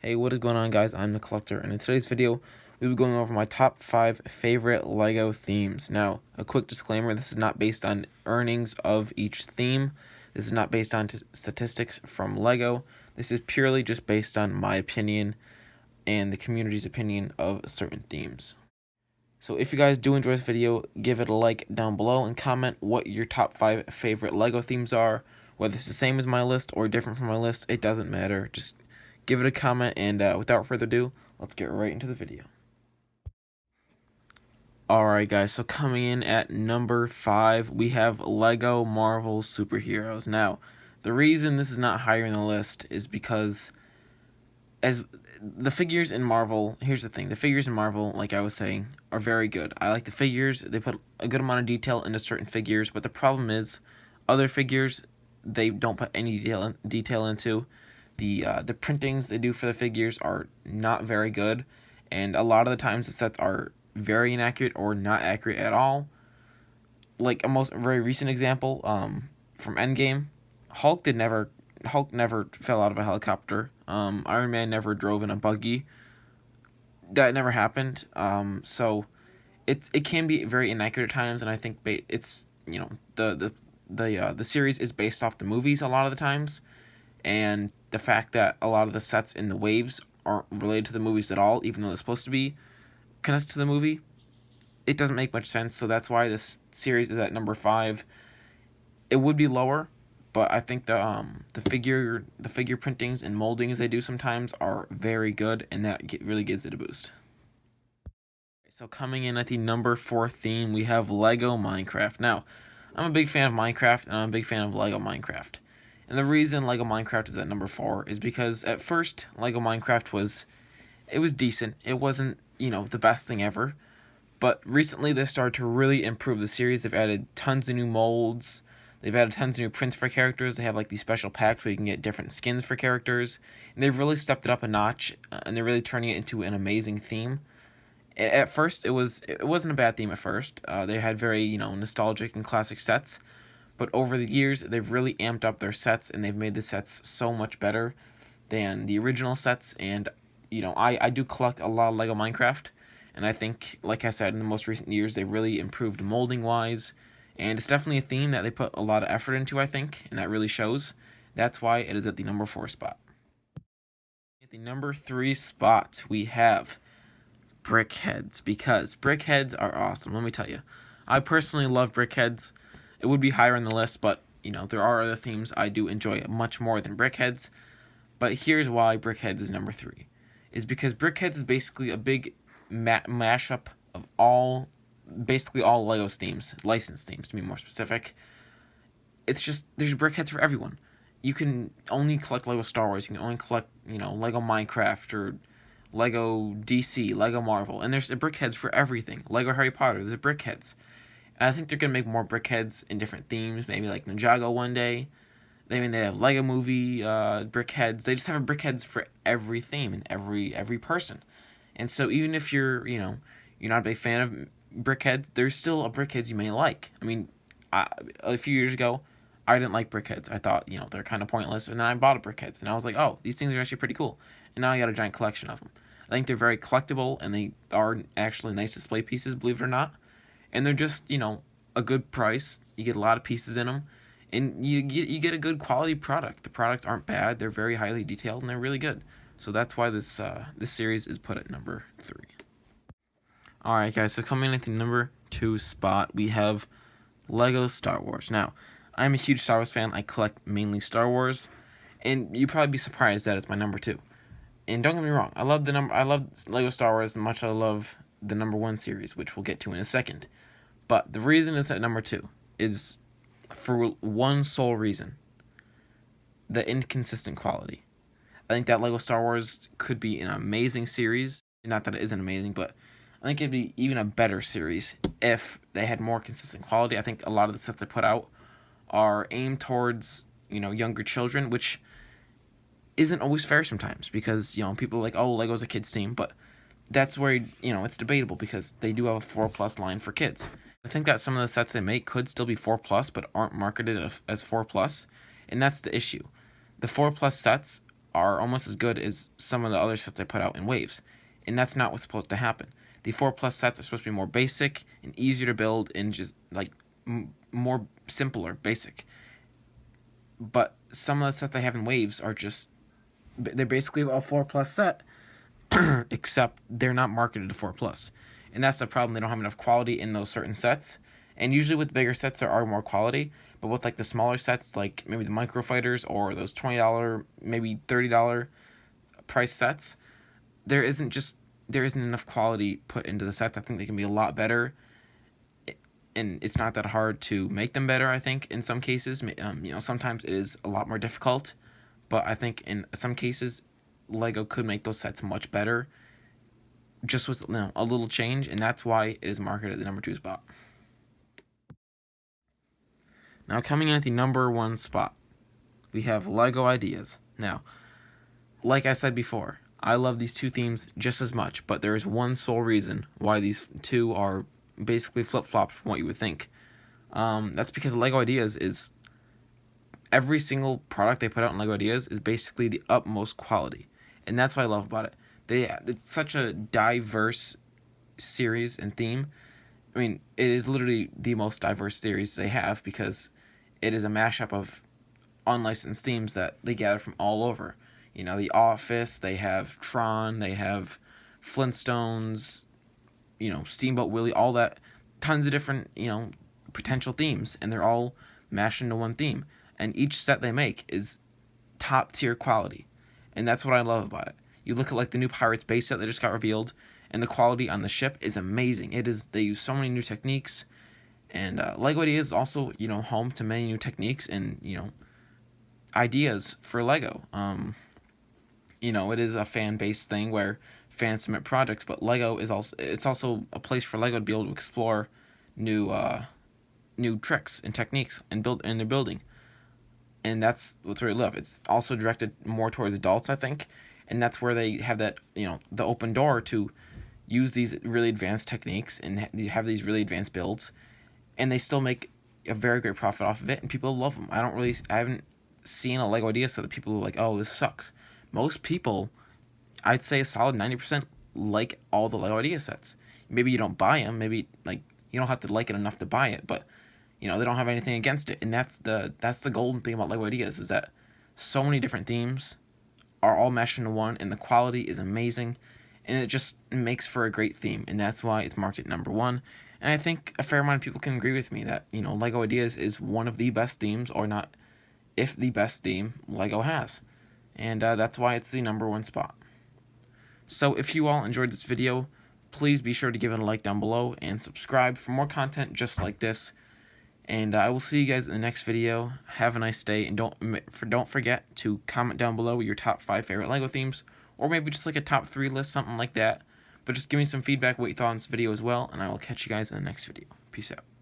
Hey, what is going on, guys? I'm the Collector, and in today's video, we'll be going over my top 5 favorite LEGO themes. Now, a quick disclaimer, this is not based on earnings of each theme. This is not based on statistics from LEGO. This is purely just based on my opinion and the community's opinion of certain themes. So if you guys do enjoy this video, give it a like down below and comment what your top 5 favorite LEGO themes are. Whether it's the same as my list or different from my list, it doesn't matter. Just give it a comment, and without further ado, let's get right into the video. Alright guys, so coming in at number 5, we have LEGO Marvel Superheroes. Now, the reason this is not higher in the list is because as the figures in Marvel, here's the thing, the figures in Marvel, like I was saying, are very good. I like the figures, they put a good amount of detail into certain figures, but the problem is, other figures, they don't put any detail into. The printings they do for the figures are not very good, and a lot of the times the sets are very inaccurate or not accurate at all. Like a very recent example, from Endgame, Hulk never fell out of a helicopter. Iron Man never drove in a buggy. That never happened. So it can be very inaccurate at times, and I think it's, you know, the series is based off the movies a lot of the times, and the fact that a lot of the sets in the waves aren't related to the movies at all, even though they're supposed to be connected to the movie, it doesn't make much sense. So that's why this series is at number 5. It would be lower, but I think the figure printings and moldings they do sometimes are very good, and that really gives it a boost. So coming in at the number 4 theme, we have Lego Minecraft. Now, I'm a big fan of Minecraft, and I'm a big fan of Lego Minecraft. And the reason Lego Minecraft is at number 4 is because at first, Lego Minecraft was decent. It wasn't, the best thing ever. But recently, they started to really improve the series. They've added tons of new molds. They've added tons of new prints for characters. They have like these special packs where you can get different skins for characters. And they've really stepped it up a notch, and they're really turning it into an amazing theme. At first, it wasn't a bad theme at first. They had very, nostalgic and classic sets. But over the years, they've really amped up their sets, and they've made the sets so much better than the original sets. And, I do collect a lot of Lego Minecraft, and I think, like I said, in the most recent years, they've really improved molding-wise, and it's definitely a theme that they put a lot of effort into, I think, and that really shows. That's why it is at the number 4 spot. At the number 3 spot, we have BrickHeadz, because BrickHeadz are awesome, let me tell you. I personally love BrickHeadz. It would be higher on the list, but, there are other themes I do enjoy much more than BrickHeadz. But here's why BrickHeadz is number 3. Is because BrickHeadz is basically a big mashup of basically all Lego themes, licensed themes to be more specific. It's just, there's BrickHeadz for everyone. You can only collect Lego Star Wars, you can only collect, Lego Minecraft, or Lego DC, Lego Marvel, and there's a BrickHeadz for everything. Lego Harry Potter, there's a BrickHeadz. And I think they're going to make more BrickHeadz in different themes, maybe like Ninjago one day. They have Lego Movie, BrickHeadz. They just have a BrickHeadz for every theme and every person. And so even if you're not a big fan of BrickHeadz, there's still a BrickHeadz you may like. I mean, a few years ago, I didn't like BrickHeadz. I thought, they're kind of pointless. And then I bought a BrickHeadz, and I was like, oh, these things are actually pretty cool. And now I got a giant collection of them. I think they're very collectible, and they are actually nice display pieces, believe it or not. And they're just, a good price. You get a lot of pieces in them, and you get a good quality product. The products aren't bad. They're very highly detailed, and they're really good. So that's why this series is put at number 3. Alright guys, so coming in at the number 2 spot, we have Lego Star Wars. Now, I'm a huge Star Wars fan. I collect mainly Star Wars, and you'd probably be surprised that it's my number 2. And don't get me wrong, I love Lego Star Wars as much as I love the number 1 series, which we'll get to in a second. But the reason it's at number 2 is for one sole reason: the inconsistent quality. I think that Lego Star Wars could be an amazing series. Not that it isn't amazing, but I think it'd be even a better series if they had more consistent quality. I think a lot of the sets they put out are aimed towards, younger children, which isn't always fair sometimes, because, people are like, oh, Lego's a kid's team, but that's where, it's debatable, because they do have a 4+ line for kids. I think that some of the sets they make could still be 4+, but aren't marketed as 4+, and that's the issue. The 4+ sets are almost as good as some of the other sets I put out in waves, and that's not what's supposed to happen. The 4+ sets are supposed to be more basic and easier to build and just like more simpler, basic. But some of the sets I have in waves are just, they're basically a 4+ set, except they're not marketed to 4+. And that's the problem. They don't have enough quality in those certain sets. And usually with bigger sets there are more quality, but with like the smaller sets, like maybe the Micro Fighters or those $20, maybe $30 price sets, there isn't enough quality put into the sets. I think they can be a lot better, and it's not that hard to make them better. I think in some cases, sometimes it is a lot more difficult, but I think in some cases, Lego could make those sets much better, just with a little change, and that's why it is marketed at the number 2 spot. Now, coming in at the number 1 spot, we have Lego Ideas. Now, like I said before, I love these two themes just as much, but there is one sole reason why these two are basically flip-flopped from what you would think. That's because Lego Ideas is, every single product they put out in Lego Ideas is basically the utmost quality, and that's what I love about it. It's such a diverse series and theme. I mean, it is literally the most diverse series they have, because it is a mashup of unlicensed themes that they gather from all over. The Office, they have Tron, they have Flintstones, Steamboat Willie, all that, tons of different, potential themes, and they're all mashed into one theme. And each set they make is top tier quality, and that's what I love about it. You look at like the new Pirates base set that just got revealed, and the quality on the ship is amazing. They use so many new techniques, and Lego Ideas is also, home to many new techniques and, ideas for Lego. It is a fan-based thing where fans submit projects, but Lego is also a place for Lego to be able to explore new tricks and techniques and in their building. And that's what's really love. It's also directed more towards adults, I think, and that's where they have that, the open door to use these really advanced techniques and have these really advanced builds, and they still make a very great profit off of it, and people love them. I haven't seen a Lego Idea set that people are like, oh, this sucks. Most people, I'd say a solid 90%, like all the Lego Idea sets. Maybe you don't buy them, maybe like you don't have to like it enough to buy it, but they don't have anything against it, and that's the golden thing about Lego Ideas, is that so many different themes are all meshed into one, and the quality is amazing, and it just makes for a great theme, and that's why it's marked at number 1. And I think a fair amount of people can agree with me that Lego Ideas is one of the best themes, or not, if the best theme Lego has, and that's why it's the number 1 spot. So if you all enjoyed this video, please be sure to give it a like down below and subscribe for more content just like this. And I will see you guys in the next video. Have a nice day, and don't forget to comment down below your top 5 favorite Lego themes, or maybe just like a top 3 list, something like that. But just give me some feedback what you thought on this video as well, and I will catch you guys in the next video. Peace out.